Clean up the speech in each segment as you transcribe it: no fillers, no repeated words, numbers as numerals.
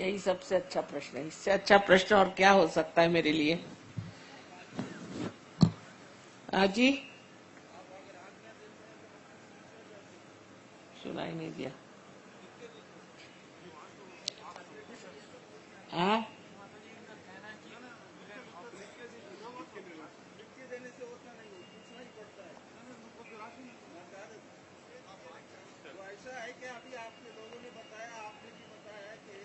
यही सबसे अच्छा प्रश्न है। इससे अच्छा प्रश्न और क्या हो सकता है मेरे लिए? जी, सुनाई नहीं दिया। हाँ, ऐसा है कि अभी आपके लोगों ने बताया, आपने भी बताया कि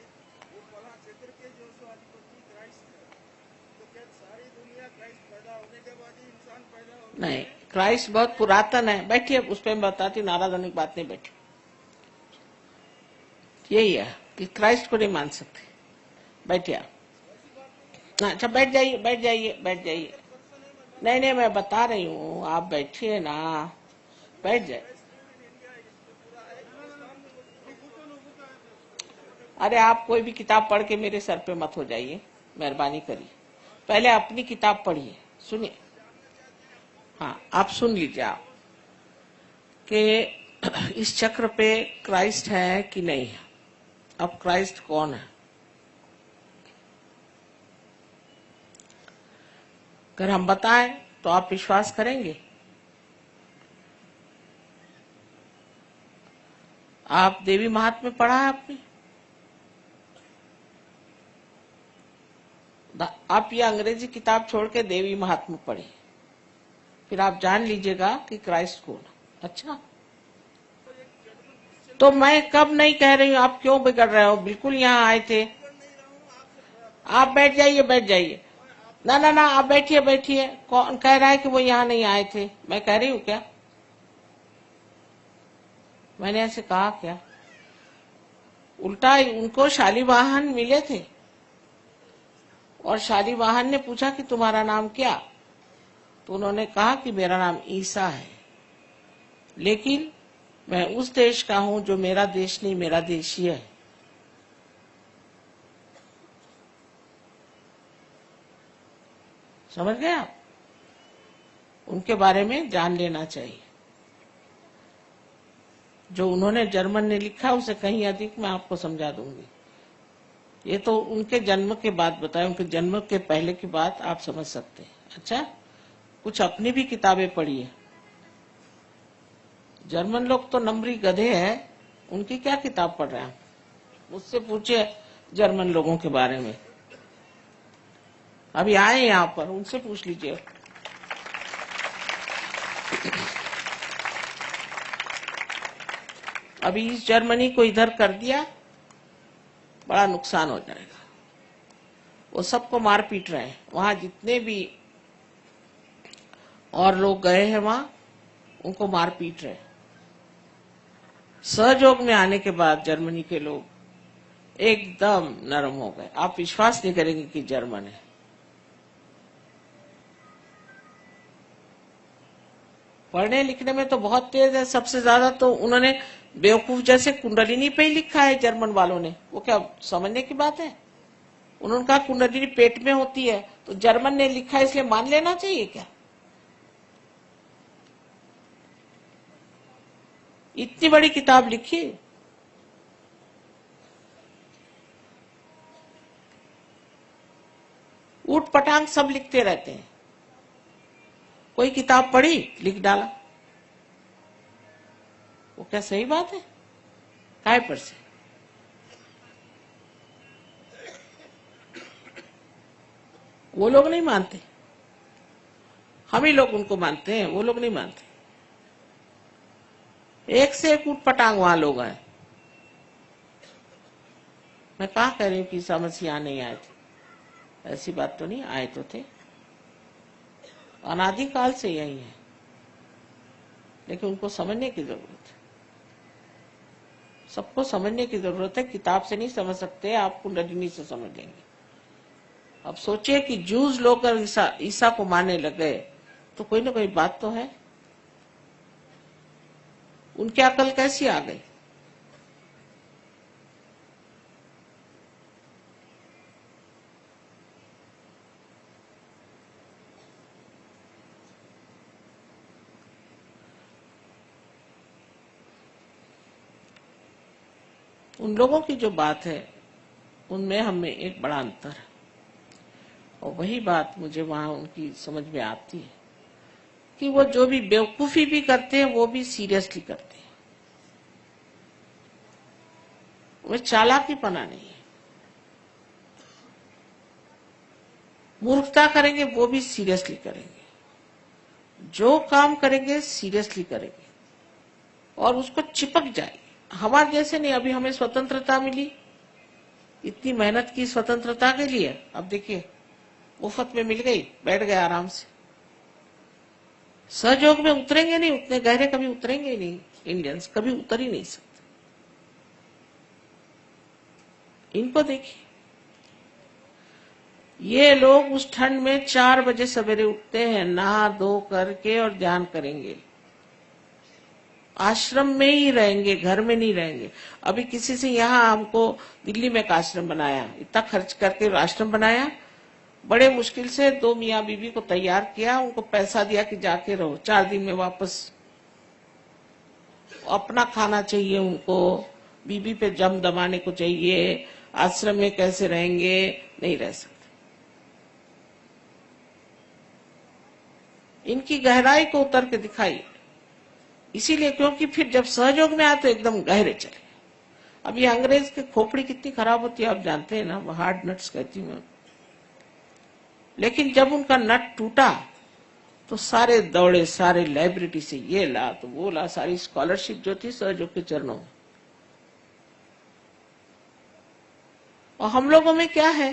वो फला क्षेत्र के जो स्वाधिपति क्राइस्ट है, तो क्या सारी दुनिया क्राइस्ट पैदा होने के बाद ही इंसान पैदा हो? नहीं, क्राइस्ट बहुत पुरातन है। बैठिए, उस पर मैं बताती हूँ, नाराज होने की बात नहीं। बैठिए, यही है कि क्राइस्ट को नहीं मान सकते। बैठिए आप। अच्छा, बैठ जाइए, बैठ जाइए, बैठ जाइए। नहीं नहीं, मैं बता रही हूँ, आप बैठिए ना, बैठ जाए। अरे, आप कोई भी किताब पढ़ के मेरे सर पे मत हो जाइए, मेहरबानी करिए। पहले अपनी किताब पढ़िए, सुनिए। हाँ, आप सुन लीजिए आप कि इस चक्र पे क्राइस्ट है कि नहीं है। अब क्राइस्ट कौन है? अगर हम बताएं तो आप विश्वास करेंगे? आप देवी महात्म्य पढ़ा है आपने? आप ये अंग्रेजी किताब छोड़ के देवी महात्म्य पढ़े, फिर आप जान लीजिएगा कि क्राइस्ट कौन है। अच्छा, तो मैं कब नहीं कह रही हूँ, आप क्यों बिगड़ रहे हो? बिल्कुल यहाँ आए थे। आप बैठ जाइए, बैठ जाइए। ना ना ना, आप बैठिए, बैठिए। कौन कह रहा है कि वो यहाँ नहीं आए थे? मैं कह रही हूँ क्या? मैंने ऐसे कहा क्या? उल्टा उनको शालीवाहन मिले थे और शालीवाहन ने पूछा कि तुम्हारा नाम क्या? तो उन्होंने कहा कि मेरा नाम ईसा है, लेकिन मैं उस देश का हूं जो मेरा देश नहीं, मेरा देश ही है। समझ गए आप? उनके बारे में जान लेना चाहिए। जो उन्होंने जर्मन ने लिखा उसे कहीं अधिक मैं आपको समझा दूंगी। ये तो उनके जन्म के बाद बताया, उनके जन्म के पहले की बात आप समझ सकते हैं। अच्छा, कुछ अपनी भी किताबें पढ़िए। जर्मन लोग तो नंबरी गधे हैं, उनकी क्या किताब पढ़ रहे हैं? मुझसे पूछिए जर्मन लोगों के बारे में। अभी आए यहाँ पर, उनसे पूछ लीजिए। अभी इस जर्मनी को इधर कर दिया, बड़ा नुकसान हो जाएगा। वो सबको मार पीट रहे हैं, वहां जितने भी और लोग गए हैं वहां, उनको मार पीट रहे हैं। सहयोग में आने के बाद जर्मनी के लोग एकदम नरम हो गए। आप विश्वास नहीं करेंगे कि जर्मन है। पढ़ने लिखने में तो बहुत तेज है। सबसे ज्यादा तो उन्होंने बेवकूफ जैसे कुंडलिनी पे ही लिखा है जर्मन वालों ने। वो क्या समझने की बात है? उन्होंने कहा कुंडलिनी पेट में होती है, तो जर्मन ने लिखा है इसलिए मान लेना चाहिए क्या? इतनी बड़ी किताब लिखी। ऊट पटांग सब लिखते रहते हैं। कोई किताब पढ़ी, लिख डाला। वो क्या सही बात है? काय पर से? वो लोग नहीं मानते, हम ही लोग उनको मानते हैं, वो लोग नहीं मानते। एक से एक ऊट पटांग वहां लोग हैं। मैं कहा कह रही हूँ कि ईसा मसीह यहाँ नहीं आए थे, ऐसी बात तो नहीं, आए तो थे, अनादिकाल से यही है, लेकिन उनको समझने की जरूरत है। सबको समझने की जरूरत है। किताब से नहीं समझ सकते, आप कुंडलिनी से समझ लेंगे। अब सोचिए कि जूस लोग ईसा को मानने लगे, तो कोई ना कोई बात तो है। उनकी अकल कैसी आ गई? उन लोगों की जो बात है उनमें हमें एक बड़ा अंतर है। और वही बात मुझे वहां उनकी समझ में आती है कि वो जो भी बेवकूफी भी करते हैं वो भी सीरियसली करते हैं, वो चालाकीपना नहीं है। मूर्खता करेंगे वो भी सीरियसली करेंगे, जो काम करेंगे सीरियसली करेंगे और उसको चिपक जाएगी। हमारे जैसे नहीं। अभी हमें स्वतंत्रता मिली, इतनी मेहनत की स्वतंत्रता के लिए, अब देखिए मुफ्त में मिल गई, बैठ गए आराम से। सहयोग में उतरेंगे नहीं, उतने गहरे कभी उतरेंगे ही नहीं। इंडियंस कभी उतर ही नहीं सकते। इनको देखिए, ये लोग उस ठंड में 4 बजे सवेरे उठते हैं, नहा धो करके और ध्यान करेंगे। आश्रम में ही रहेंगे, घर में नहीं रहेंगे। अभी किसी से यहाँ हमको दिल्ली में एक आश्रम बनाया, इतना खर्च करके आश्रम बनाया, बड़े मुश्किल से 2 मियाँ बीवी को तैयार किया, उनको पैसा दिया कि जाके रहो, 4 दिन में वापस। अपना खाना चाहिए उनको, बीबी पे जम दबाने को चाहिए, आश्रम में कैसे रहेंगे, नहीं रह सकते। इनकी गहराई को उतर के दिखाइए। इसीलिए क्योंकि फिर जब सहयोग में आए तो एकदम गहरे चले। अब ये अंग्रेज की खोपड़ी कितनी खराब होती है आप जानते हैं ना, हार्ड नट्स कहती हूँ। लेकिन जब उनका नट टूटा तो सारे दौड़े, सारे लाइब्रेरी से ये ला तो वो ला, सारी स्कॉलरशिप जो थी सहयोग के चरणों में। और हम लोगों में क्या है,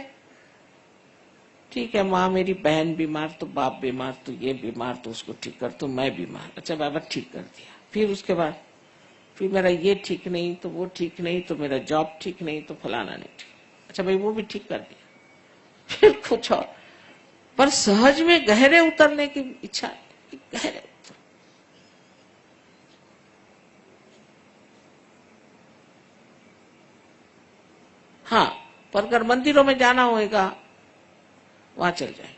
ठीक है माँ मेरी बहन बीमार तो बाप बीमार तो ये बीमार तो उसको ठीक कर, तो मैं बीमार, अच्छा बाबा ठीक कर दिया। फिर उसके बाद फिर मेरा ये ठीक नहीं तो वो ठीक नहीं तो मेरा जॉब ठीक नहीं तो फलाना नहीं ठीक, अच्छा भाई वो भी ठीक कर दिया। फिर कुछ और, पर सहज में गहरे उतरने की इच्छा है, गहरे उतर। हाँ, पर अगर मंदिरों में जाना होगा वहां चल जाए,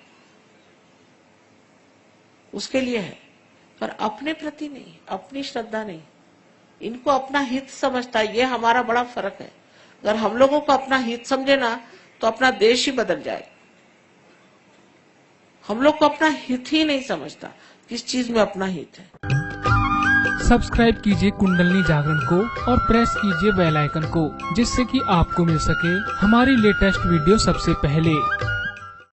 उसके लिए है, पर अपने प्रति नहीं, अपनी श्रद्धा नहीं। इनको अपना हित समझता है, ये हमारा बड़ा फर्क है। अगर हम लोगों को अपना हित समझे ना तो अपना देश ही बदल जाए। हम लोग को अपना हित ही नहीं समझता, किस चीज में अपना हित है। सब्सक्राइब कीजिए कुंडलनी जागरण को और प्रेस कीजिए बेल आइकन को, जिससे कि आपको मिल सके हमारी लेटेस्ट वीडियो सबसे पहले।